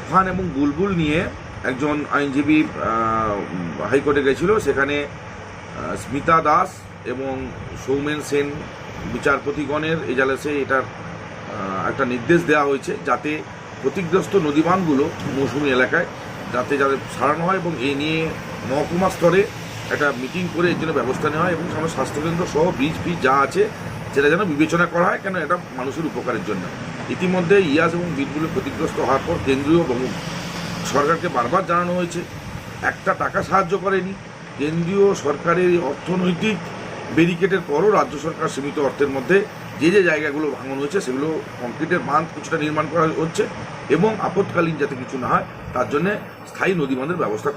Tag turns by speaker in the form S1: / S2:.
S1: তুফান এবং বুলবুল নিয়ে একজন আইনজীবী হাইকোর্টে গেছিল। সেখানে স্মিতা দাস এবং সৌমেন সেন বিচারপতিগণের এজালাসে এটার একটা নির্দেশ দেওয়া হয়েছে যাতে ক্ষতিগ্রস্ত নদীবাঁধগুলো মৌসুমী এলাকায় যাতে সারানো হয় এবং এই নিয়ে মহকুমা স্তরে একটা মিটিং করে এর জন্য ব্যবস্থা নেওয়া হয় এবং সামনে স্বাস্থ্যকেন্দ্র সহ ব্রিজ ফিজ যা আছে সেটা যেন বিবেচনা করা হয়, কেন এটা মানুষের উপকারের জন্য। ইতিমধ্যে ইয়াস এবং বিলগুলো ক্ষতিগ্রস্ত হওয়ার পর কেন্দ্রীয় সরকারকে বারবার জানানো হয়েছে, একটা টাকা সাহায্য করেনি। কেন্দ্রীয় সরকারের অর্থনৈতিক ব্যারিকেডের পরও রাজ্য সরকার সীমিত অর্থের মধ্যে যে যে জায়গাগুলো ভাঙন হয়েছে সেগুলো কংক্রিটের বাঁধ কিছুটা নির্মাণ করা হচ্ছে এবং আপৎকালীন যাতে কিছু না হয় তার জন্য স্থায়ী নদী বাঁধের ব্যবস্থা